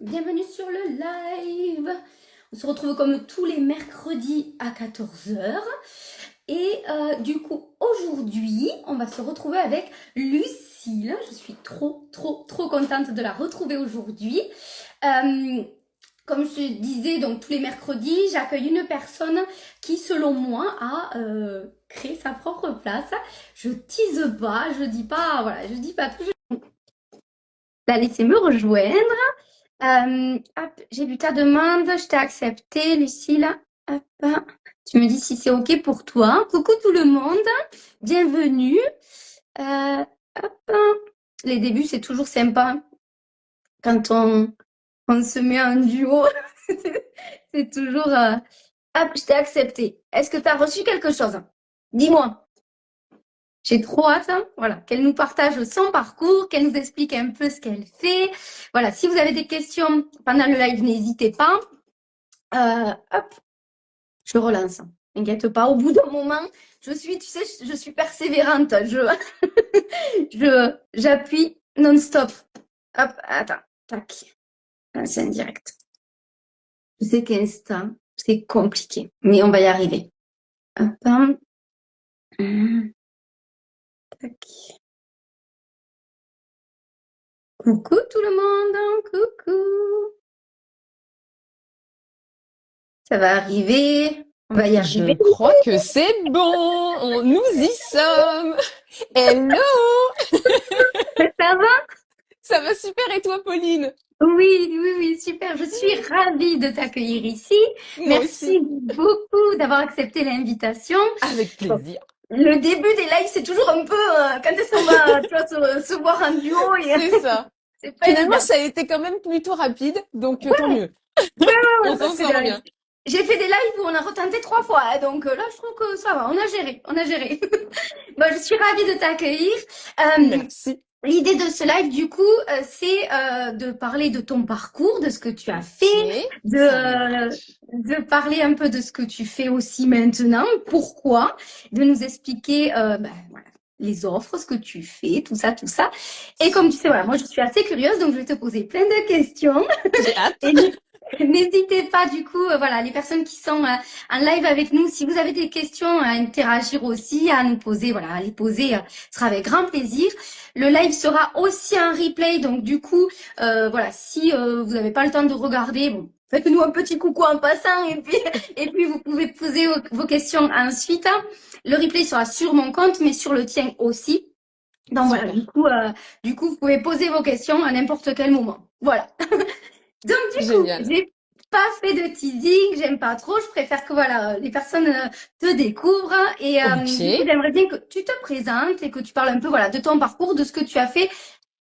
bienvenue sur le live. On se retrouve comme tous les mercredis à 14 heures. Et du coup, aujourd'hui, on va se retrouver avec Lucille. Je suis trop contente de la retrouver aujourd'hui. Comme je te disais, donc tous les mercredis, j'accueille une personne qui, selon moi, a créé sa propre place. Je tease pas, je dis pas, voilà, je dis pas tout. La laisser me rejoindre. Hop, j'ai vu ta demande, je t'ai accepté, Lucille. Hop, tu me dis si c'est OK pour toi. Coucou tout le monde, bienvenue. Hop, les débuts, c'est toujours sympa quand on se met en duo. C'est toujours... Hop, je t'ai accepté. Est-ce que tu as reçu quelque chose? Dis-moi. J'ai trop hâte, hein, voilà, qu'elle nous partage son parcours, qu'elle nous explique un peu ce qu'elle fait. Voilà, si vous avez des questions pendant le live, n'hésitez pas. Hop, je relance. T'inquiète pas, au bout d'un moment, tu sais, je suis persévérante. J'appuie non-stop. Hop, attends, tac. C'est un direct. Je sais qu'Insta, c'est compliqué, mais on va y arriver. Hop, tac. Coucou tout le monde, coucou. Ça va arriver, on va y Je arriver. crois que c'est bon, nous y sommes. Hello, Ça va? ça va super et toi, Pauline? Oui, super. Je suis ravie de t'accueillir ici. Moi Merci aussi, beaucoup d'avoir accepté l'invitation. avec Bon, plaisir. le début des lives, c'est toujours un peu quand est-ce qu'on va, tu vois, se voir en duo et C'est ça. c'est pas Finalement, évident. ça a été quand même plutôt rapide, donc tant Ouais, mieux. ouais, On s'en parce que sort bien. j'ai fait des lives où on a retenté 3 fois, hein, donc là, je trouve que ça va, on a géré, on a géré. Bon, je suis ravie de t'accueillir. Euh, Merci. L'idée de ce live, du coup, c'est de parler de ton parcours, de ce que tu as fait, Ok, ça marche. de parler un peu de ce que tu fais aussi maintenant, pourquoi, de nous expliquer voilà, les offres, ce que tu fais, tout ça, tout ça. Et comme tu sais, voilà, Super. moi je suis assez curieuse, donc je vais te poser plein de questions. J'ai hâte. Et n'hésitez pas, du coup, voilà, les personnes qui sont en live avec nous, si vous avez des questions à interagir aussi, à nous poser, voilà, à les poser, ce sera avec grand plaisir. Le live sera aussi un replay, donc du coup, voilà, si vous n'avez pas le temps de regarder, bon, faites-nous un petit coucou en passant et puis vous pouvez poser vos questions ensuite, hein. Le replay sera sur mon compte, mais sur le tien aussi. Donc voilà, Super. du coup, vous pouvez poser vos questions à n'importe quel moment. Voilà. Donc du coup, Génial. j'ai pas fait de teasing, j'aime pas trop, je préfère que voilà, les personnes te découvrent et du coup, Ok. j'aimerais bien que tu te présentes et que tu parles un peu voilà de ton parcours, de ce que tu as fait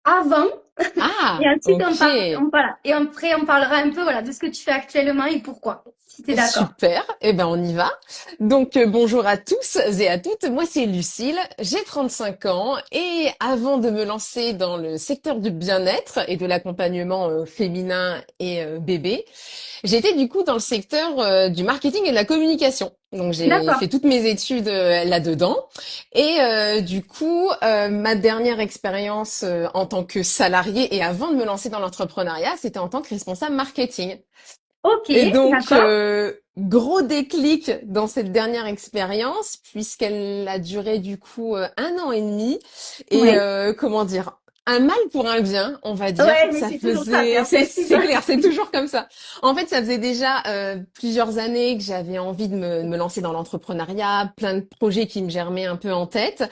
avant et Ah, ensuite ok. voilà et après on parlera un peu voilà de ce que tu fais actuellement et pourquoi, si tu es d'accord. Super, eh ben on y va. Donc bonjour à tous et à toutes, moi c'est Lucille, j'ai 35 ans et avant de me lancer dans le secteur du bien-être et de l'accompagnement féminin et bébé, j'étais du coup dans le secteur du marketing et de la communication. Donc j'ai D'accord. fait toutes mes études là-dedans et du coup ma dernière expérience en tant que salariée et avant de me lancer dans l'entrepreneuriat, c'était en tant que responsable marketing. Ok, Et donc, d'accord. gros déclic dans cette dernière expérience, puisqu'elle a duré du coup 1 an et demi. Et Oui. comment dire, un mal pour un bien, on va dire. Ouais, mais Ça c'est toujours ça, c'est faisait, un principe. c'est clair, c'est toujours comme ça. En fait, ça faisait déjà plusieurs années que j'avais envie de me lancer dans l'entrepreneuriat, plein de projets qui me germaient un peu en tête.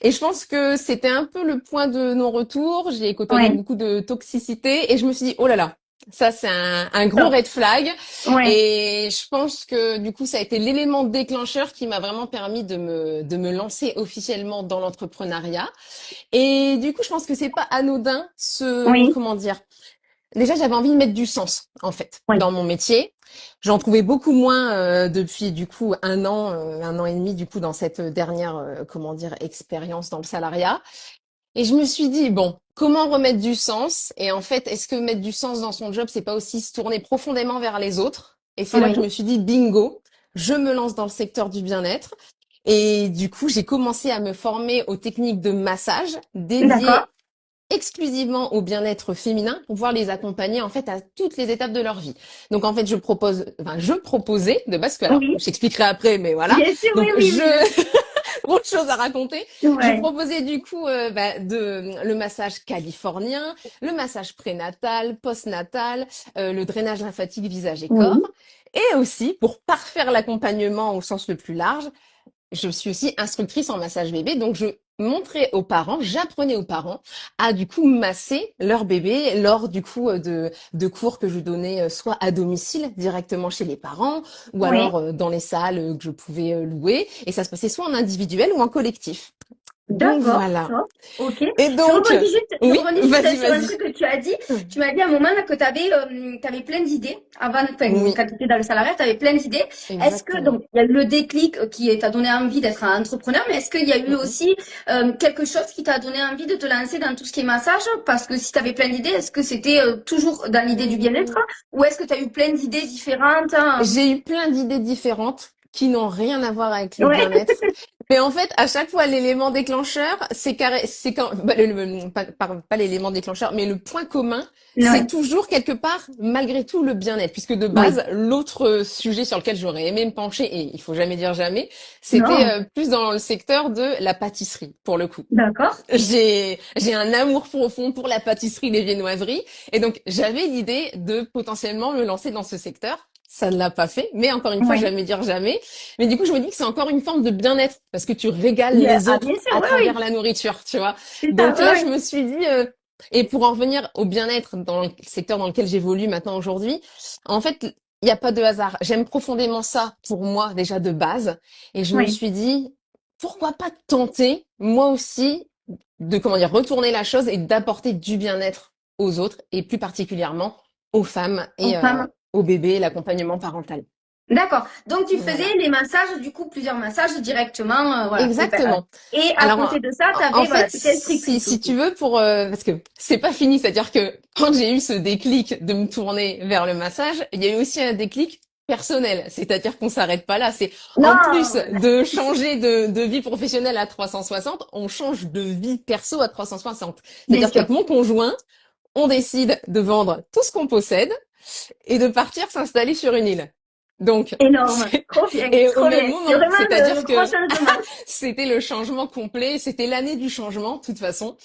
Et je pense que c'était un peu le point de non-retour. J'ai côtoyé Ouais. beaucoup de toxicité et je me suis dit, oh là là. Ça, c'est un gros Top. red flag. Ouais. Et je pense que du coup, ça a été l'élément déclencheur qui m'a vraiment permis de me lancer officiellement dans l'entrepreneuriat. Et du coup, je pense que c'est pas anodin Oui. comment dire. Déjà, j'avais envie de mettre du sens, en fait, Oui. dans mon métier. J'en trouvais beaucoup moins depuis du coup 1 an et demi du coup dans cette dernière comment dire expérience dans le salariat. Et je me suis dit, bon, comment remettre du sens? Et en fait, est-ce que mettre du sens dans son job, c'est pas aussi se tourner profondément vers les autres? Et c'est là que Oui. je me suis dit, bingo, je me lance dans le secteur du bien-être. Et du coup, j'ai commencé à me former aux techniques de massage D'accord. dédiées exclusivement au bien-être féminin pour pouvoir les accompagner en fait à toutes les étapes de leur vie. Donc en fait, je proposais de base que alors, Oui, je t'expliquerai après, mais voilà. bien sûr, oui, Donc oui, oui. autre chose à raconter. Je Ouais, proposais du coup le massage californien, le massage prénatal, postnatal, le drainage lymphatique visage et corps. oui, Et aussi, pour parfaire l'accompagnement au sens le plus large, je suis aussi instructrice en massage bébé, donc je montrais aux parents, j'apprenais aux parents à du coup masser leur bébé lors du coup de cours que je donnais soit à domicile directement chez les parents ou oui. alors dans les salles que je pouvais louer et ça se passait soit en individuel ou en collectif. Donc D'accord, voilà. top. Ok. Et donc Je oui, rebondis juste vas-y, sur un vas-y. truc que tu as dit. Tu m'as dit à un moment là, que tu avais plein d'idées. Avant, enfin, Oui, quand tu étais dans le salariat, tu avais plein d'idées. Est-ce que, exactement. donc, il y a eu le déclic qui t'a donné envie d'être un entrepreneur, mais est-ce qu'il y a eu Mhm. aussi quelque chose qui t'a donné envie de te lancer dans tout ce qui est massage? Parce que si tu avais plein d'idées, est-ce que c'était toujours dans l'idée du bien-être ou est-ce que tu as eu plein d'idées différentes, hein? J'ai eu plein d'idées différentes qui n'ont rien à voir avec le Ouais, bien-être. Mais en fait, à chaque fois, l'élément déclencheur, c'est quand, bah, pas l'élément déclencheur, mais le point commun, c'est ouais, toujours quelque part, malgré tout, le bien-être. Puisque de oui. base, l'autre sujet sur lequel j'aurais aimé me pencher, et il faut jamais dire jamais, c'était Non, plus dans le secteur de la pâtisserie, pour le coup. d'accord. J'ai un amour profond pour la pâtisserie, les viennoiseries, et donc j'avais l'idée de potentiellement me lancer dans ce secteur. Ça ne l'a pas fait, mais encore une fois, Oui. jamais dire jamais. Mais du coup, je me dis que c'est encore une forme de bien-être parce que tu régales les Ah, autres bien sûr, à oui, travers oui. la nourriture, tu vois. C'est ça, Donc oui, là, je oui. me suis dit, et pour en revenir au bien-être dans le secteur dans lequel j'évolue maintenant aujourd'hui, en fait, il n'y a pas de hasard. J'aime profondément ça pour moi déjà de base, et je me Oui, suis dit, pourquoi pas tenter moi aussi de comment dire retourner la chose et d'apporter du bien-être aux autres et plus particulièrement aux femmes aux et femmes. aux bébés, l'accompagnement parental. D'accord. Donc, tu faisais Voilà. les massages, du coup, plusieurs massages directement, voilà. Exactement. Et à Alors, côté de ça, tu en avais, fait, voilà, tu étais instructrice si tu aussi. veux, parce que c'est pas fini, c'est-à-dire que quand j'ai eu ce déclic de me tourner vers le massage, il y a eu aussi un déclic personnel, c'est-à-dire qu'on s'arrête pas là. C'est en plus Non, de changer de vie professionnelle à 360, on change de vie perso à 360. bien C'est-à-dire sûr. qu'avec mon conjoint, on décide de vendre tout ce qu'on possède et de partir s'installer sur une île. Donc, Énorme. Trop bien, et au trop même bien. C'est moment, vraiment le c'est-à-dire grand que changement. c'était le changement complet, c'était l'année du changement, de toute façon.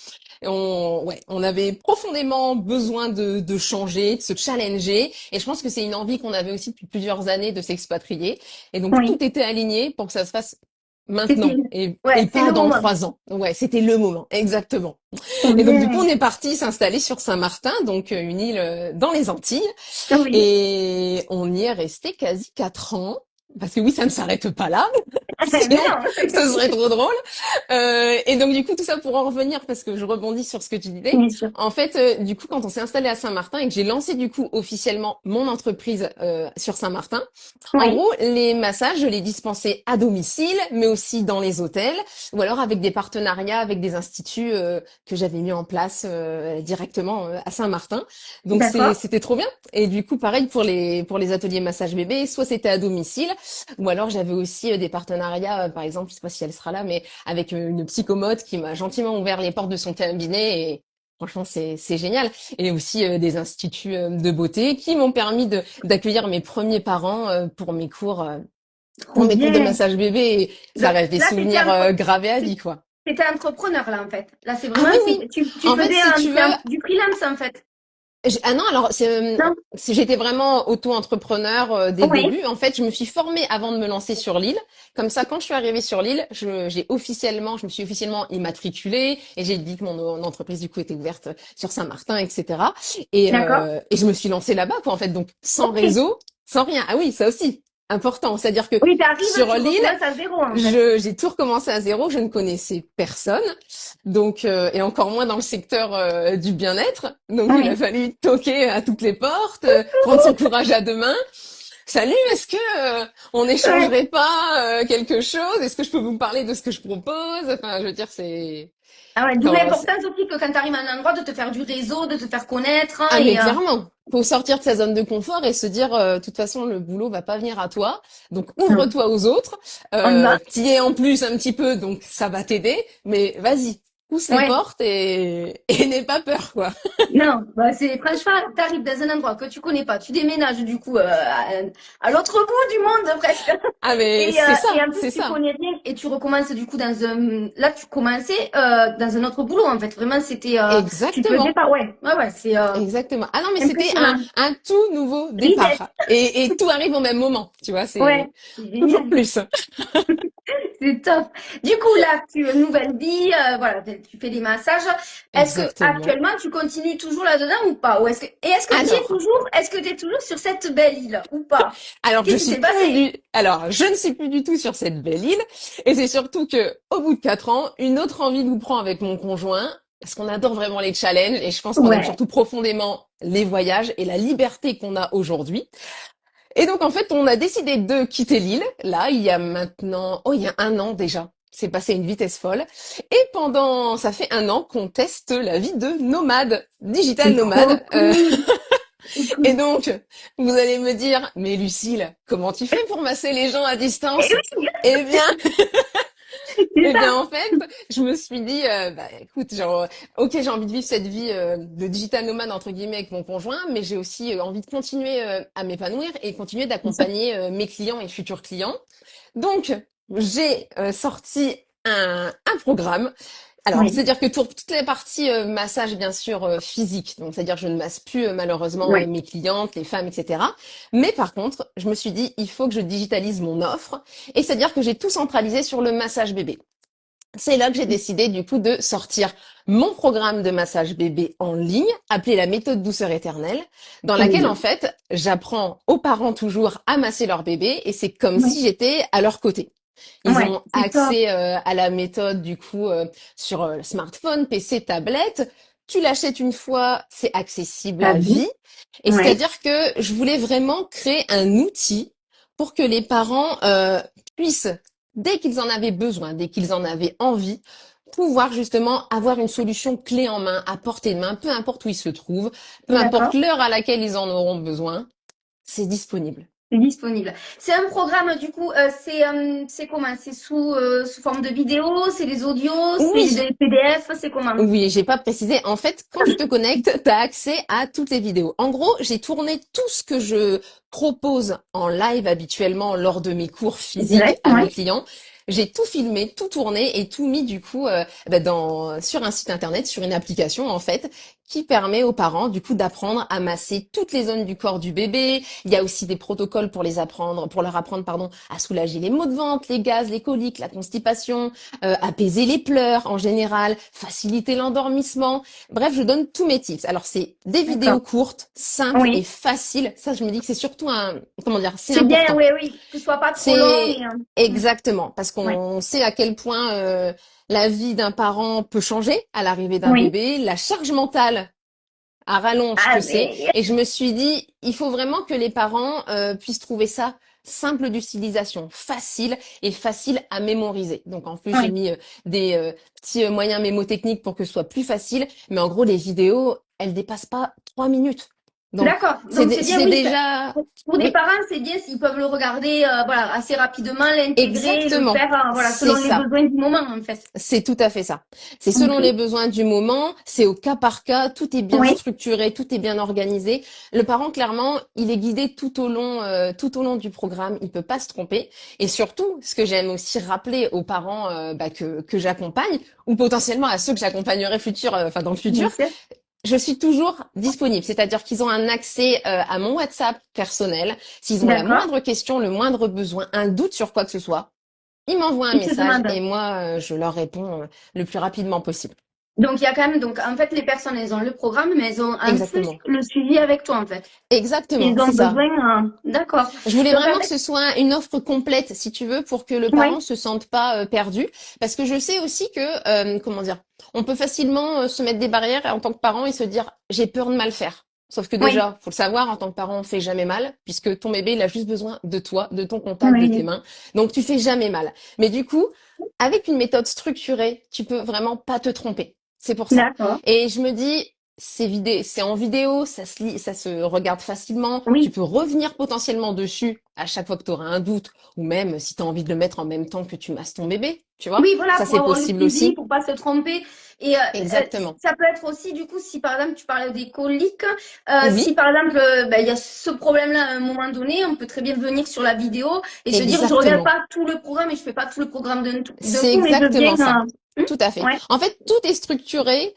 Et on avait profondément besoin de changer, de se challenger. Et je pense que c'est une envie qu'on avait aussi depuis plusieurs années de s'expatrier. Et donc, Oui. tout était aligné pour que ça se fasse C'était, maintenant ouais, et c'est pas le dans moment. 3 ans. Ouais, c'était le moment, exactement. Trop Et donc, du coup, bien. on est parti s'installer sur Saint-Martin, donc une île dans les Antilles. Oui. Et on y est resté quasi 4 ans. Parce que oui, ça ne s'arrête pas là. Mais Sinon, non. ce serait trop drôle. Et donc du coup, tout ça pour en revenir, parce que je rebondis sur ce que tu disais. Bien sûr. En fait, du coup, quand on s'est installé à Saint-Martin et que j'ai lancé du coup officiellement mon entreprise sur Saint-Martin, en Oui. gros, les massages, je les dispensais à domicile, mais aussi dans les hôtels, ou alors avec des partenariats avec des instituts que j'avais mis en place directement à Saint-Martin. Donc D'accord. c'était trop bien. Et du coup, pareil pour les ateliers massage bébé, soit c'était à domicile, ou alors j'avais aussi des partenariats, par exemple, je sais pas si elle sera là, mais avec une psychomote qui m'a gentiment ouvert les portes de son cabinet et franchement c'est génial. Et aussi des instituts de beauté qui m'ont permis de d'accueillir mes premiers parents pour Trop mes cours de bien. massage bébé. Et ça Donc, reste des là, souvenirs gravés à vie, quoi. t'étais entrepreneur, là, en fait. Là, c'est Ah vraiment, oui, oui. tu En fait, faisais si tu veux, du freelance, en fait. Ah non, alors Non? j'étais vraiment auto-entrepreneur dès le Oui. début. En fait, je me suis formée avant de me lancer sur l'île. Comme ça, quand je suis arrivée sur l'île, je me suis officiellement immatriculée et j'ai dit que mon entreprise du coup était ouverte sur Saint-Martin, etc. D'accord. Et je me suis lancée là-bas, quoi, en fait. Donc sans Ok. réseau, sans rien. Ah oui, ça aussi important. C'est-à-dire que Oui, t'arrives, sur tu l'île, recommences à zéro, en fait. j'ai tout recommencé à zéro. Je ne connaissais personne. Donc, et encore moins dans le secteur du bien-être. Donc, il a Oui. fallu toquer à toutes les portes, prendre son courage à 2 mains. Salut, est-ce que on Ouais. n'échangerait pas quelque chose? Est-ce que je peux vous parler de ce que je propose? Enfin, je veux dire, Ah ouais, d'où quand c'est- l'importance aussi que quand tu arrives à un endroit, de te faire du réseau, de te faire connaître, hein, ah mais clairement, faut sortir de sa zone de confort et se dire, de toute façon, le boulot va pas venir à toi. Donc, non, ouvre-toi aux autres. on y va. T'y es en plus un petit peu, donc ça va t'aider. Mais vas-y. pousse les Ouais. portes et n'aie pas peur, quoi. Non, bah c'est franchement, t'arrives dans un endroit que tu connais pas, tu déménages du coup à l'autre bout du monde presque, Ah, mais et, c'est ça, en plus c'est tu ça. connais rien et tu recommences du coup dans un, là tu commençais dans un autre boulot en fait, vraiment c'était, tu faisais Exactement. pas, ouais, c'est Exactement. Ah non, mais c'était impressionnant. un tout nouveau Reset, départ. Et tout arrive au même moment, tu vois, ouais, c'est c'est toujours génial. plus. C'est top. Du coup, là, tu nouvelle vie, voilà, tu fais des massages. Est-ce que Exactement. actuellement tu continues toujours là-dedans ou pas? Ou est-ce que tu es Alors, toujours, est-ce que tu es toujours sur cette belle île ou pas? alors Qu'est-ce qui s'est passé? je ne suis plus du tout sur cette belle île. Et c'est surtout que, au bout de 4 ans, une autre envie nous prend avec mon conjoint. Parce qu'on adore vraiment les challenges et je pense qu'on aime Ouais, surtout profondément les voyages et la liberté qu'on a aujourd'hui. Et donc, en fait, on a décidé de quitter l'île. Là, il y a maintenant, il y a un an déjà. C'est passé à une vitesse folle. Et ça fait un an qu'on teste la vie de nomade, digital c'est trop nomade. cool. Trop Et cool. donc, vous allez me dire, mais Lucille, comment tu fais pour masser les gens à Et distance? oui, Eh bien, c'est eh ça. bien, en fait, je me suis dit, bah, écoute, genre, ok, j'ai envie de vivre cette vie de digital nomade entre guillemets avec mon conjoint, mais j'ai aussi envie de continuer à m'épanouir et continuer C'est ça. d'accompagner mes clients et futurs clients. Donc, j'ai sorti un programme. Alors, Oui, c'est-à-dire que pour toutes les parties massage, bien sûr, physique, donc c'est-à-dire je ne masse plus malheureusement oui, mes clientes, les femmes, etc. Mais par contre, je me suis dit, il faut que je digitalise mon offre, et c'est-à-dire que j'ai tout centralisé sur le massage bébé. C'est là que j'ai décidé du coup de sortir mon programme de massage bébé en ligne, appelé la méthode douceur éternelle, dans laquelle en oui, fait j'apprends aux parents toujours à masser leur bébé et c'est comme oui, si j'étais à leur côté. Ils ouais, ont c'est top. accès à la méthode du coup sur smartphone, PC, tablette. Tu l'achètes une fois, c'est accessible T'as à vu? vie. Et Ouais, c'est-à-dire que je voulais vraiment créer un outil pour que les parents puissent, dès qu'ils en avaient besoin, dès qu'ils en avaient envie, pouvoir justement avoir une solution clé en main, à portée de main, peu importe où ils se trouvent, peu importe d'accord. l'heure à laquelle ils en auront besoin, c'est disponible. C'est disponible. C'est un programme, du coup, c'est comment? C'est sous forme de vidéo, c'est des audios, c'est Oui, des PDF, c'est comment? oui, j'ai pas précisé. En fait, quand tu te connectes, tu as accès à toutes les vidéos. En gros, j'ai tourné tout ce que je propose en live habituellement lors de mes cours physiques Direct, à mes ouais. clients. J'ai tout filmé, tout tourné et tout mis du coup sur un site internet, sur une application en fait, qui permet aux parents du coup d'apprendre à masser toutes les zones du corps du bébé. Il y a aussi des protocoles pour leur apprendre pardon, à soulager les maux de ventre, les gaz, les coliques, la constipation, apaiser les pleurs en général, faciliter l'endormissement. Bref, je donne tous mes tips. Alors c'est des D'accord. vidéos courtes, simples et Oui. faciles. Ça, je me dis que c'est surtout comment dire, c'est C'est bien, important. oui, oui. Que ce soit pas trop long C'est et, exactement parce ouais. qu'on sait à quel point la vie d'un parent peut changer à l'arrivée d'un Oui. bébé, la charge mentale à rallonge que Ah, c'est. mais, Et je me suis dit, il faut vraiment que les parents puissent trouver ça simple d'utilisation, facile et facile à mémoriser. Donc en plus, j'ai oui. mis des petits moyens mémotechniques pour que ce soit plus facile. Mais en gros, les vidéos, elles dépassent pas 3 minutes. Donc D'accord. Donc c'est bien, c'est oui. déjà... Pour des Oui, parents, c'est bien s'ils peuvent le regarder, voilà, assez rapidement, l'intégrer, le exactement. faire, voilà, selon C'est les ça. besoins du moment, en fait. C'est tout à fait ça. C'est Ok. selon les besoins du moment, c'est au cas par cas, tout est bien Oui. structuré, tout est bien organisé. Le parent, clairement, il est guidé tout au long du programme, il peut pas se tromper. Et surtout, ce que j'aime aussi rappeler aux parents que j'accompagne, ou potentiellement à ceux que j'accompagnerai dans le Bien futur, sûr. je suis toujours disponible. C'est-à-dire qu'ils ont un accès à mon WhatsApp personnel. S'ils ont la D'accord. moindre question, le moindre besoin, un doute sur quoi que ce soit, ils m'envoient un Ils te message demandent. et moi, je leur réponds le plus rapidement possible. Donc, il y a quand même, donc, en fait, les personnes, elles ont le programme, mais elles ont en plus Exactement. le suivi avec toi, en fait. Exactement, Ils ont c'est ça. besoin, d'accord. Je voulais Donc, vraiment que avec, ce soit une offre complète, si tu veux, pour que le oui, parent se sente pas perdu. Parce que je sais aussi que, comment dire, on peut facilement se mettre des barrières en tant que parent et se dire, j'ai peur de mal faire. Sauf que oui, déjà, faut le savoir, en tant que parent, on fait jamais mal, puisque ton bébé, il a juste besoin de toi, de ton contact, de tes oui, mains. Donc, tu fais jamais mal. Mais du coup, avec une méthode structurée, tu peux vraiment pas te tromper. C'est pour ça. d'accord. Et je me dis, c'est en vidéo, ça se regarde facilement. Tu Oui. peux revenir potentiellement dessus à chaque fois que tu auras un doute, ou même si tu as envie de le mettre en même temps que tu masses ton bébé, tu vois. Oui, voilà, Ça, pour c'est avoir le possible suivi, aussi. pour pas se tromper. Et Exactement. ça peut être aussi, du coup, si par exemple tu parlais des coliques, si Oui, par exemple ben, il y a ce problème-là à un moment donné, on peut très bien venir sur la vidéo et se dire, je regarde exactement. pas tout le programme et je fais pas tout le programme d'un C'est coup, mais je viens. exactement ça. Tout à fait. Ouais, En fait, tout est structuré,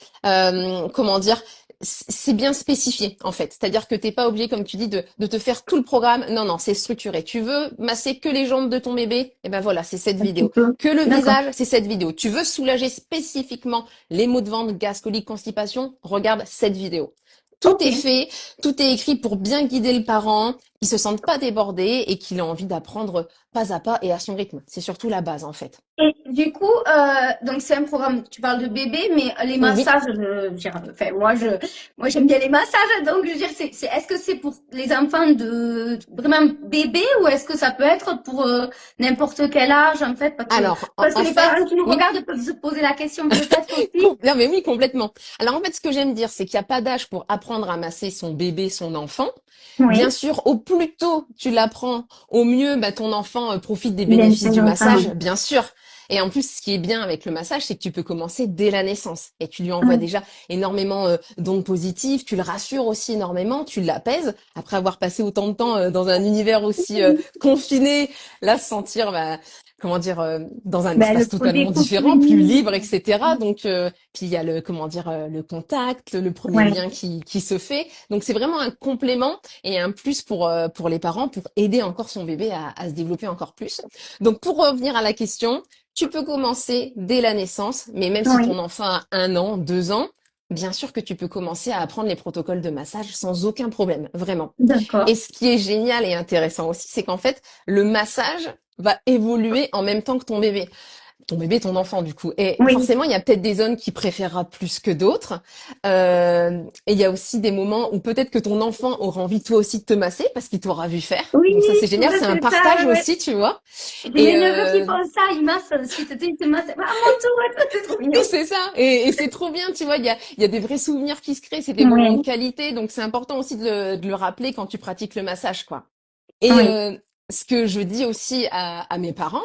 comment dire, c'est bien spécifié, en fait. C'est-à-dire que t'es pas obligé, comme tu dis, de te faire tout le programme. Non, non, c'est structuré. Tu veux masser que les jambes de ton bébé? Eh ben voilà, c'est cette un petit vidéo. peu. Que le D'accord. visage, c'est cette vidéo. Tu veux soulager spécifiquement les maux de ventre, gaz, colique, constipation? Regarde cette vidéo. Tout Ok. est fait, tout est écrit pour bien guider le parent, qui se sente pas débordé et qu'il a envie d'apprendre pas à pas et à son rythme. C'est surtout la base, en fait. Et du coup, donc c'est un programme, tu parles de bébé, mais les Oui. massages, je veux dire, enfin, moi j'aime bien les massages, donc je veux dire, est-ce que c'est pour les enfants de vraiment bébé ou est-ce que ça peut être pour n'importe quel âge en fait, Alors, parce que en les parents fait, qui nous oui, regardent peuvent se poser la question peut-être aussi. non mais oui, complètement. Alors en fait, ce que j'aime dire, c'est qu'il n'y a pas d'âge pour apprendre à masser son bébé, son enfant. Bien Oui, sûr, au plus tôt tu l'apprends, au mieux bah, ton enfant profite des il bénéfices du intègre ça, massage, oui. bien sûr. Et en plus, ce qui est bien avec le massage, c'est que tu peux commencer dès la naissance. Et tu lui envoies Oui, déjà énormément d'ondes positives, tu le rassures aussi énormément, tu l'apaises. Après avoir passé autant de temps dans un univers aussi confiné, là, se sentir, bah, comment dire, dans un ben, le espace côté totalement différent, plus cocooning, libre, etc. Donc, puis il y a le, comment dire, le contact, le premier ouais, lien qui se fait. Donc, c'est vraiment un complément et un plus pour les parents pour aider encore son bébé à se développer encore plus. Donc, pour revenir à la question, tu peux commencer dès la naissance, mais même si oui, ton enfant a 1 an, 2 ans, bien sûr que tu peux commencer à apprendre les protocoles de massage sans aucun problème, vraiment. d'accord. Et ce qui est génial et intéressant aussi, c'est qu'en fait, le massage va évoluer en même temps que ton bébé, ton enfant du coup. Et Oui, forcément, il y a peut-être des zones qui préférera plus que d'autres. Et il y a aussi des moments où peut-être que ton enfant aura envie toi aussi de te masser parce qu'il t'aura vu faire. oui, Donc ça, c'est génial, ouais, c'est un c'est ça, partage ouais, ouais. aussi, tu vois. J'ai Et mes neveux qui font ça, ils massent, si t'étais, ils te massent. Ah, mon tour, et toi, c'est trop oui, mignon. c'est ça. Et c'est trop bien, tu vois. Il y a des vrais souvenirs qui se créent, c'est des moments de Oui, qualité. Donc c'est important aussi de le rappeler quand tu pratiques le massage, quoi. Et oui, ce que je dis aussi à mes parents,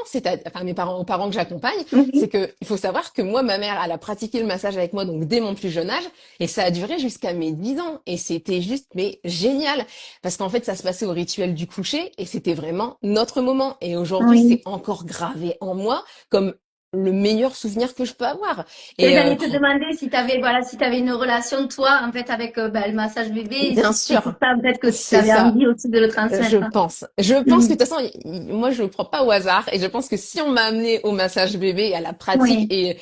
enfin mes parents, aux parents que j'accompagne, c'est oui. que il faut savoir que moi, ma mère, elle a pratiqué le massage avec moi donc dès mon plus jeune âge, et ça a duré jusqu'à mes 10 ans, et c'était juste mais génial parce qu'en fait ça se passait au rituel du coucher et c'était vraiment notre moment. Et aujourd'hui, c'est Oui. encore gravé en moi comme le meilleur souvenir que je peux avoir. Et Et j'allais te demander si t'avais, voilà, si t'avais une relation, toi, en fait, avec ben, le massage bébé, et bien si c'était pour sûr, ça, peut-être que tu c'est avais ça. envie aussi de le Je transmettre. pense. Je pense que Mhm. de toute façon, moi, je ne crois pas au hasard et je pense que si on m'a amené au massage bébé, à la pratique Oui, et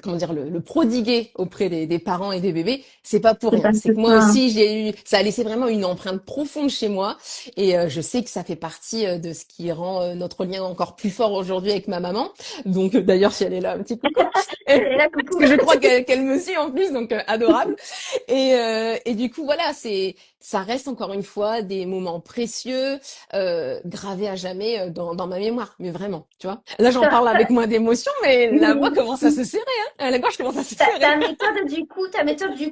comment dire, le prodiguer auprès des parents et des bébés, c'est pas pour c'est rien. parce C'est que que moi ça. aussi, ça a laissé vraiment une empreinte profonde chez moi et je sais que ça fait partie de ce qui rend notre lien encore plus fort aujourd'hui avec ma maman. Donc, d'ailleurs, si elle est là, un petit coucou. Et là, Parce coucou. que je crois qu'elle me suit en plus, donc adorable. Et du coup, voilà, ça reste encore une fois des moments précieux, gravés à jamais dans ma mémoire. Mais vraiment, tu vois. Là, j'en Ta, parle avec ta- moins d'émotion, mais la voix oui. commence à se serrer, hein. La gorge commence à se Ta serrer. méthode, du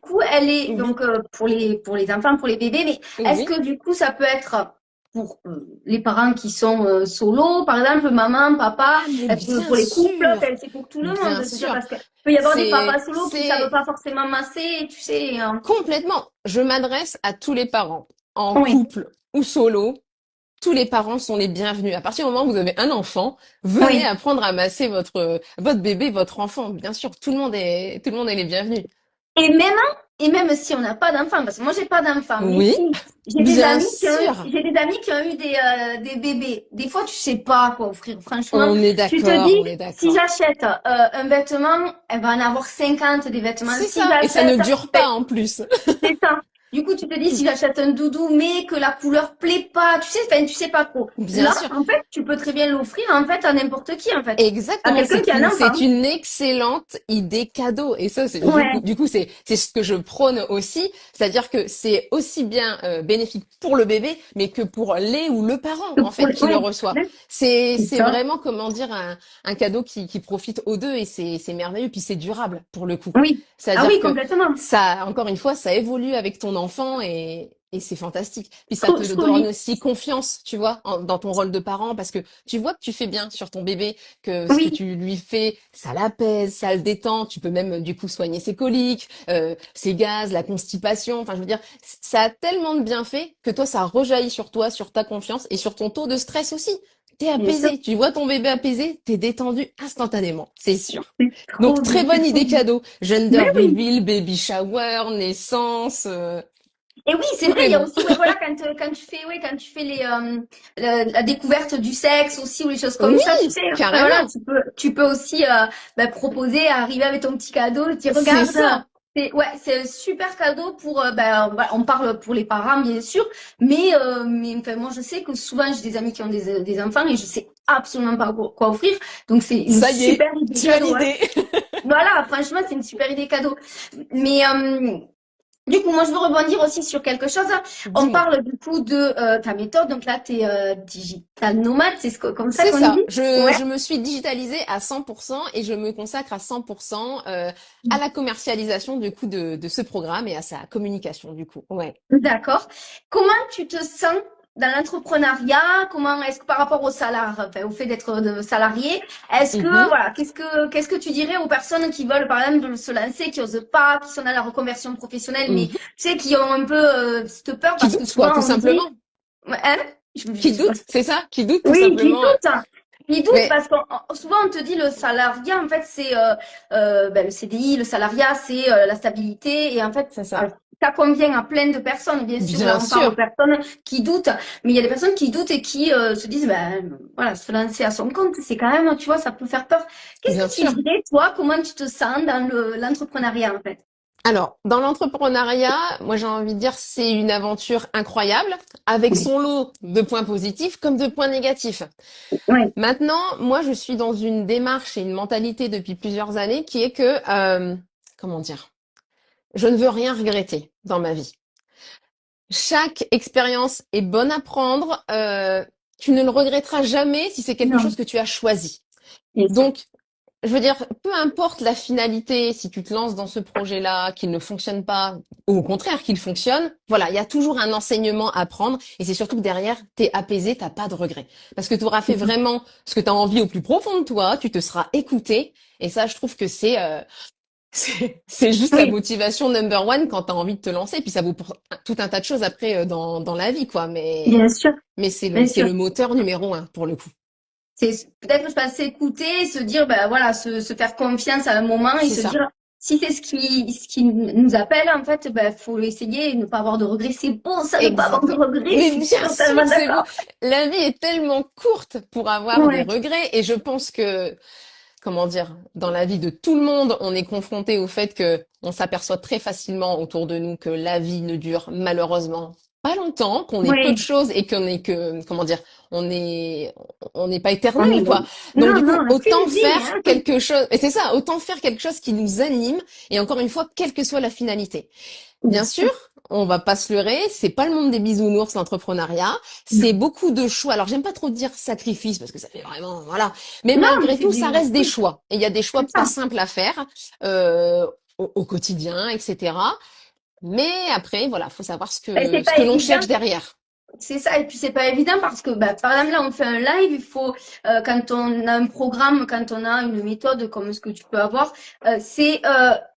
coup, elle est Oui, donc pour les enfants, pour les bébés, mais est-ce oui, que du coup, ça peut être pour les parents qui sont solo, par exemple, maman, papa, ah, mais est-ce que bien pour les couples, sûr, enfin, c'est pour tout le bien monde, je veux dire, sûr. parce que peut y avoir des papas solo qui savent C'est pas forcément masser, tu sais. complètement. Je m'adresse à tous les parents, en Oui, couple ou solo. Tous les parents sont les bienvenus. À partir du moment où vous avez un enfant, venez oui. apprendre à masser votre bébé, votre enfant. Bien sûr, tout le monde est les bienvenus. Et même, et même si on n'a pas d'enfants, parce que moi j'ai pas d'enfants, mais Oui, si bien sûr. j'ai des amis qui ont eu des bébés. Des fois tu sais pas quoi offrir. Franchement, On est tu te d'accord, dis on est si d'accord. j'achète un vêtement, elle va en avoir 50 des vêtements. C'est Si ça. Et ça ne j'achète, dure ben, pas en plus. c'est ça. Du coup, tu te dis, si j'achète un doudou, mais que la couleur plaît pas, tu sais, enfin, tu sais pas trop. Bien Là, sûr. en fait, tu peux très bien l'offrir, en fait, à n'importe qui, en fait. À Exactement, quelqu'un qui a un c'est enfant. une excellente idée cadeau et ça c'est Ouais, du coup c'est ce que je prône aussi, c'est-à-dire que c'est aussi bien bénéfique pour le bébé mais que pour les ou le parent en fait qui le ouais, reçoit. c'est C'est ça. vraiment comment dire un cadeau qui profite aux deux et c'est merveilleux puis c'est durable pour le coup. Oui. Ah C'est-à-dire oui, que complètement. ça encore une fois ça évolue avec ton enfant et c'est fantastique. Puis ça te Je trouve, donne oui. aussi confiance, tu vois, dans ton rôle de parent parce que tu vois que tu fais bien sur ton bébé que ce que Oui, tu lui fais, ça l'apaise, ça le détend. Tu peux même du coup soigner ses coliques, ses gaz, la constipation. Enfin, je veux dire, ça a tellement de bienfaits que toi, ça rejaillit sur toi, sur ta confiance et sur ton taux de stress aussi. T'es bien sûr. apaisé. Tu vois ton bébé apaisé, t'es détendu instantanément, c'est sûr. C'est Donc trop bien, très c'est bonne trop idée bien. cadeau. Gender Mais oui. reveal, baby shower, naissance, Et oui, c'est tout vrai, est il y a bon. aussi, ouais, voilà, quand tu fais, ouais, quand tu fais la découverte du sexe aussi ou les choses comme Oui, ça, tu sais, enfin, voilà, carrément. tu peux aussi proposer, arriver avec ton petit cadeau, dire, C'est regarde, ça. ouais, c'est un super cadeau pour, on parle pour les parents bien sûr, mais enfin, moi je sais que souvent j'ai des amis qui ont des enfants et je sais absolument pas quoi offrir, donc c'est une Ça y super est, idée tu as cadeau, hein. l'idée. Voilà, franchement, c'est une super idée cadeau. Mais du coup, moi, je veux rebondir aussi sur quelque chose. On Dis-moi. parle du coup de ta méthode. Donc là, tu es digital nomade, comme ça C'est qu'on ça. dit? Ouais, Je me suis digitalisée à 100% et je me consacre à 100% à la commercialisation du coup de ce programme et à sa communication du coup. Ouais. d'accord. Comment tu te sens dans l'entrepreneuriat? Comment est-ce que par rapport au salaire, enfin, au fait d'être salarié, est-ce que Mhm. voilà, qu'est-ce que tu dirais aux personnes qui veulent par exemple se lancer, qui osent pas, qui sont dans la reconversion professionnelle, mais tu Mhm. sais, qui ont un peu cette peur Qui parce que doute quoi, souvent tout on dit, simplement. ouais, hein? Qui Je sais pas. doute, c'est ça, qui doute tout Oui, qui simplement. doute. Qui doute Mais parce que souvent on te dit le salariat, en fait, c'est le CDI, le salariat, c'est la stabilité. Et en fait, c'est ça. alors, ça convient à plein de personnes, bien sûr. Là, Bien on parle aux sûr, personnes qui doutent, mais il y a des personnes qui doutent et qui se disent, ben voilà, se lancer à son compte, c'est quand même, tu vois, ça peut faire peur. Qu'est-ce bien que tu sûr. dirais, toi, comment tu te sens dans l'entrepreneuriat, en fait? Alors, dans l'entrepreneuriat, moi j'ai envie de dire c'est une aventure incroyable avec Oui, son lot de points positifs comme de points négatifs. oui, Maintenant, moi, je suis dans une démarche et une mentalité depuis plusieurs années qui est que, comment dire, je ne veux rien regretter dans ma vie. Chaque expérience est bonne à prendre. Tu ne le regretteras jamais si c'est quelque chose non, que tu as choisi. bien sûr. Donc, je veux dire, peu importe la finalité, si tu te lances dans ce projet-là, qu'il ne fonctionne pas, ou au contraire qu'il fonctionne, voilà, il y a toujours un enseignement à prendre. Et c'est surtout que derrière, t'es apaisé, t'as pas de regrets. Parce que tu auras fait vraiment ce que tu as envie au plus profond de toi, tu te seras écouté. Et ça, je trouve que c'est juste la Oui, motivation number one quand tu as envie de te lancer. Puis ça vaut pour tout un tas de choses après dans la vie, quoi. bien sûr, Mais bien c'est sûr. le moteur numéro un pour le coup. C'est peut-être je pense s'écouter, se dire ben voilà, se faire confiance à un moment et C'est se ça. dire si c'est ce qui nous appelle en fait, ben faut essayer et ne pas avoir de regrets. C'est bon ça, ne pas avoir de Exactement. regrets, je Mais suis bien sûr, totalement c'est beau. d'accord. La vie est tellement courte pour avoir des Ouais, regrets et je pense que, comment dire, dans la vie de tout le monde, on est confronté au fait que on s'aperçoit très facilement autour de nous que la vie ne dure malheureusement pas longtemps, qu'on est peu de ouais, choses et qu'on est que, comment dire, on est, on n'est pas on est éternel, quoi. bon. Donc Non, du coup, non, autant c'est vie, faire hein. quelque chose, et c'est ça, autant faire quelque chose qui nous anime et encore une fois, quelle que soit la finalité. Bien Bien sûr, sûr. on va pas se leurrer, c'est pas le monde des bisounours, l'entrepreneuriat. C'est Non, beaucoup de choix. Alors, j'aime pas trop dire sacrifice parce que ça fait vraiment, voilà. Mais non, mais malgré c'est tout, ça du reste des oui, choix. Et il y a des choix c'est ça. pas simples à faire au quotidien, etc. Mais après, voilà, faut savoir Ben, c'est ce pas que l'on évident. cherche derrière. C'est ça, et puis c'est pas évident parce que, bah, par exemple, là, on fait un live, il faut, quand on a un programme, quand on a une méthode comme ce que tu peux avoir,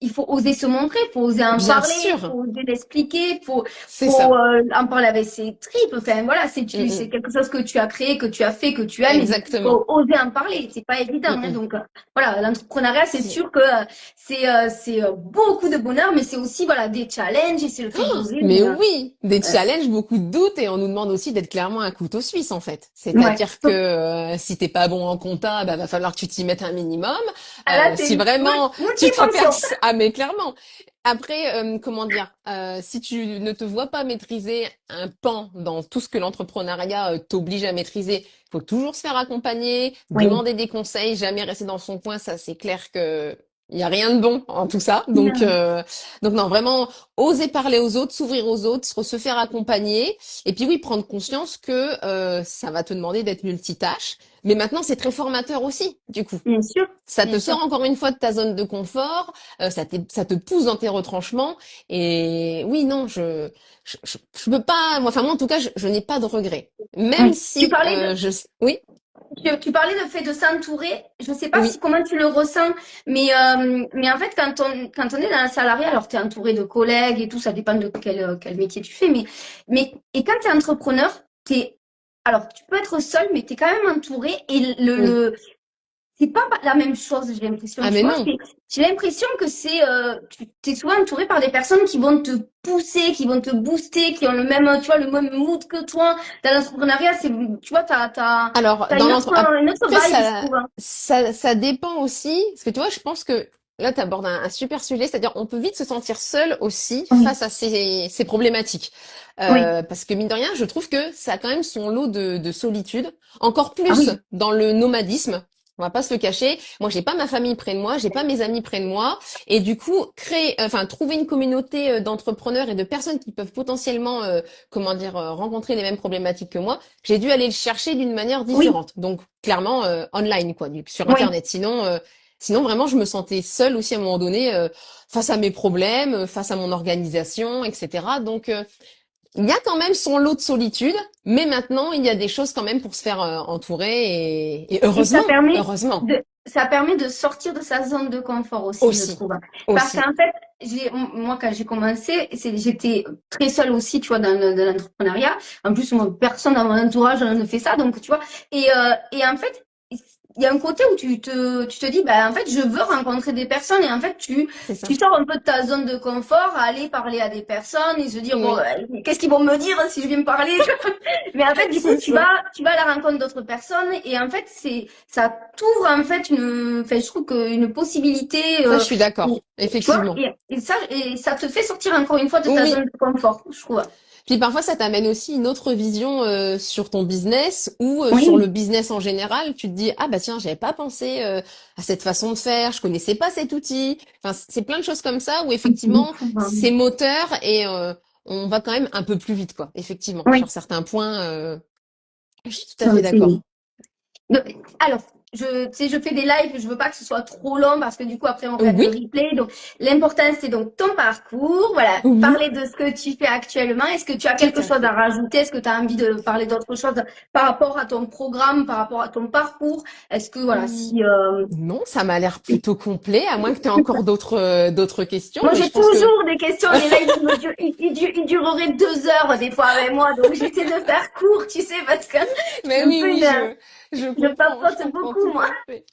il faut oser se montrer, il faut oser en Bien parler, il sûr, faut oser l'expliquer, c'est ça. en parler avec ses tripes. Enfin, voilà, Mm, c'est mm. quelque chose que tu as créé, que tu as fait, que tu aimes, et du coup, il Exactement. faut oser en parler. C'est pas évident, Mm, hein. mm. Donc, voilà, l'entrepreneuriat, c'est C'est- sûr que c'est beaucoup de bonheur, mais c'est aussi, voilà, des challenges, et c'est le fait d'oser, Mais mais, oui, des euh, challenges, beaucoup de doutes et on nous demande aussi d'être clairement un couteau suisse en fait. Ouais. C'est-à-dire que si t'es pas bon en compta, bah va falloir que tu t'y mettes un minimum. Ah là, c'est Si vraiment tu multifonction. traverses, ah mais clairement. Après, comment dire, si tu ne te vois pas maîtriser un pan dans tout ce que l'entrepreneuriat t'oblige à maîtriser, faut toujours se faire accompagner, Oui. demander des conseils, jamais rester dans son coin. Ça, c'est clair que il y a rien de bon en tout ça. Non. Donc non, vraiment oser parler aux autres, s'ouvrir aux autres, se faire accompagner. Et puis oui, prendre conscience que ça va te demander d'être multitâche. Mais maintenant, c'est très formateur aussi, du coup. Bien sûr, Ça bien te sûr. sort encore une fois de ta zone de confort, ça te pousse dans tes retranchements. Et oui, non, je peux pas. Moi, enfin moi en tout cas, je n'ai pas de regrets. Même Oui. si oui, Tu parlais de fait de s'entourer. Je ne sais pas si oui. comment tu le ressens, mais en fait, quand on est dans un salarié, alors tu es entouré de collègues et tout, ça dépend de quel métier tu fais, et quand tu es entrepreneur, alors tu peux être seul, mais tu es quand même entouré et Oui. c'est pas la même chose, j'ai l'impression, Ah tu mais vois. non. J'ai l'impression que tu es souvent entouré par des personnes qui vont te pousser, qui vont te booster, qui ont le même, tu vois, le même mood que toi. Dans l'entrepreneuriat, tu vois, Alors, t'as dans l'entre une autre après vibe, je trouve, hein. ça dépend aussi parce que tu vois, je pense que là tu abordes un super sujet, c'est-à-dire on peut vite se sentir seul aussi Oui, face à ces problématiques. oui. Parce que mine de rien, je trouve que ça a quand même son lot de solitude, encore Ah plus oui, dans le nomadisme. On va pas se le cacher. Moi, j'ai pas ma famille près de moi, j'ai pas mes amis près de moi, et du coup, trouver une communauté d'entrepreneurs et de personnes qui peuvent potentiellement, rencontrer les mêmes problématiques que moi, j'ai dû aller le chercher d'une manière oui, différente. Donc clairement online quoi, sur oui. internet. Sinon vraiment je me sentais seule aussi à un moment donné face à mes problèmes, face à mon organisation, etc. Donc il y a quand même son lot de solitude, mais maintenant il y a des choses quand même pour se faire entourer et Et heureusement ça permet de sortir de sa zone de confort aussi, je aussi trouve. Parce aussi. qu'en fait, moi, quand j'ai commencé, j'étais très seule aussi, tu vois, dans l'entrepreneuriat. En plus, moi, personne dans mon entourage ne fait ça, donc, tu vois. Et en fait, il y a un côté où tu te dis, bah, en fait, je veux rencontrer des personnes et en fait, C'est tu ça. sors un peu de ta zone de confort, à aller parler à des personnes et se dire, bon, Oui, qu'est-ce qu'ils vont me dire si je viens me parler? Mais en fait, du coup, c'est ça. tu vas à la rencontre d'autres personnes et en fait, ça t'ouvre en fait je trouve qu'une possibilité, Ça je suis d'accord, tu vois, effectivement. et ça te fait sortir encore une fois de ta Oui. zone de confort, je trouve. Puis parfois, ça t'amène aussi une autre vision sur ton business ou sur le Oui, business en général. Tu te dis, ah bah tiens, j'avais pas pensé à cette façon de faire, je connaissais pas cet outil. Enfin, c'est plein de choses comme ça où effectivement, beaucoup, c'est moteur et on va quand même un peu plus vite, quoi. Effectivement, oui, sur certains points, je suis tout à ça fait aussi. d'accord. Donc, alors, tu sais, je fais des lives, je veux pas que ce soit trop long parce que du coup, après, on regarde le Oui, replay. Donc, l'important, c'est donc ton parcours. Voilà, oui, parler de ce que tu fais actuellement. Est-ce que tu as tout quelque à chose à fait. rajouter? Est-ce que tu as envie de parler d'autre chose par rapport à ton programme, par rapport à ton parcours? Est-ce que, voilà, Hum, si, Non, ça m'a l'air plutôt complet, à moins que tu aies encore d'autres questions, moi, mais j'ai je pense que toujours des questions. Les lives, ils dureraient 2 heures des fois avec moi. Donc, j'essaie de faire court, tu sais, parce que je suis mais un oui, peu oui, je je comprends beaucoup, tout moi. à fait.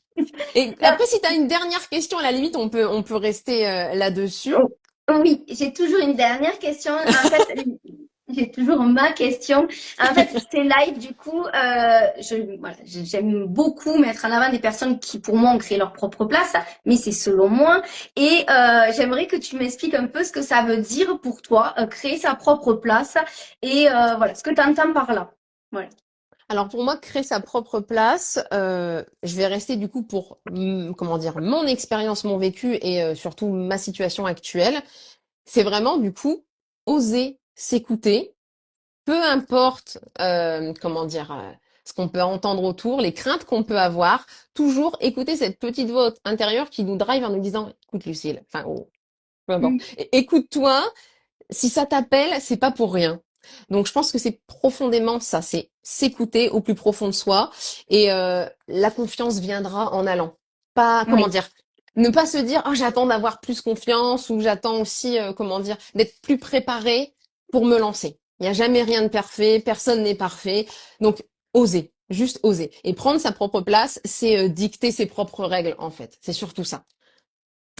Et après, si tu as une dernière question, à la limite, on peut rester là-dessus. Oh, oui, j'ai toujours une dernière question. En fait, j'ai toujours ma question. En fait, ces lives, du coup, j'aime beaucoup mettre en avant des personnes qui, pour moi, ont créé leur propre place, mais c'est selon moi. Et j'aimerais que tu m'expliques un peu ce que ça veut dire pour toi, créer sa propre place, et voilà, ce que tu entends par là. Voilà. Alors pour moi, créer sa propre place, je vais rester du coup pour, comment dire, mon expérience, mon vécu et surtout ma situation actuelle. C'est vraiment du coup oser s'écouter, peu importe, ce qu'on peut entendre autour, les craintes qu'on peut avoir, toujours écouter cette petite voix intérieure qui nous drive en nous disant, écoute Lucille, enfin, oh, peu importe, Mm. écoute-toi. Si ça t'appelle, c'est pas pour rien. Donc je pense que c'est profondément ça, c'est s'écouter au plus profond de soi et la confiance viendra en allant. Pas comment Oui, dire, ne pas se dire oh j'attends d'avoir plus confiance ou j'attends aussi d'être plus préparé pour me lancer. Il n'y a jamais rien de parfait, personne n'est parfait. Donc oser, juste oser et prendre sa propre place, c'est dicter ses propres règles en fait. C'est surtout ça.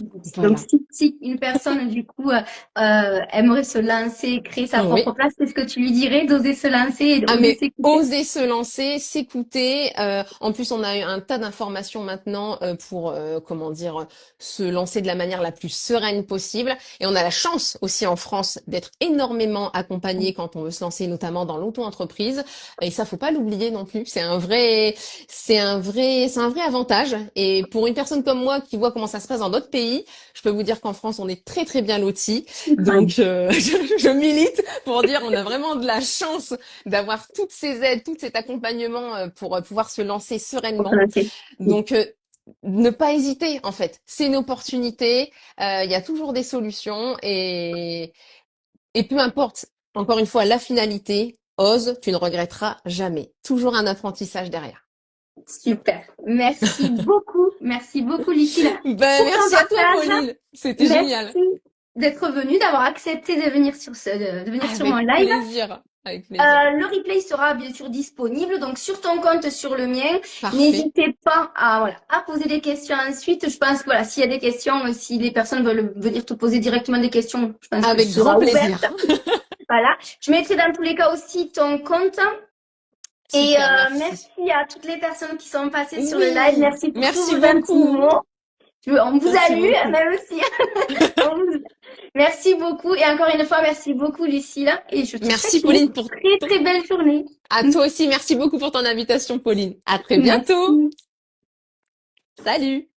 Donc, Voilà. si une personne, du coup, aimerait se lancer, créer sa propre Oui. place, qu'est-ce que tu lui dirais d'oser se lancer et Ah d'oser mais s'écouter? oser se lancer, s'écouter. En plus, on a eu un tas d'informations maintenant pour comment dire se lancer de la manière la plus sereine possible. Et on a la chance aussi en France d'être énormément accompagné quand on veut se lancer, notamment dans l'auto-entreprise. Et ça, faut pas l'oublier non plus. C'est un vrai avantage. Et pour une personne comme moi qui voit comment ça se passe dans d'autres pays, je peux vous dire qu'en France, on est très très bien lotis. Donc, je milite pour dire on a vraiment de la chance d'avoir toutes ces aides, tout cet accompagnement pour pouvoir se lancer Pour se sereinement. lancer. Donc, ne pas hésiter, en fait. C'est une opportunité. Il y a toujours des solutions et peu importe, encore une fois, la finalité, ose, tu ne regretteras jamais. Toujours un apprentissage derrière. Super. Merci beaucoup, Lucille, Ben, pour ton merci à toi, partage. Pauline. C'était génial. Merci d'être venue, d'avoir accepté de venir de venir sur mon Avec live. plaisir. Avec plaisir. Le replay sera bien sûr disponible, donc sur ton compte, sur le mien. Parfait. N'hésitez pas à, voilà, à poser des questions ensuite. Je pense que voilà, s'il y a des questions, si les personnes veulent venir te poser directement des questions, je pense que je Avec grand serai plaisir. ouverte. Voilà. Je mettrai dans tous les cas aussi ton compte. Et Super, merci. merci à toutes les personnes qui sont passées sur le live. Oui, Merci pour tous merci vos gentils beaucoup. mots. On vous a Merci lu, beaucoup. même aussi. On vous- Merci beaucoup. Et encore une fois, merci beaucoup, Lucille. Et je te Merci souhaite une Pauline pour très, ton... très belle journée. À toi aussi, merci beaucoup pour ton invitation, Pauline. À très bientôt. Merci. Salut.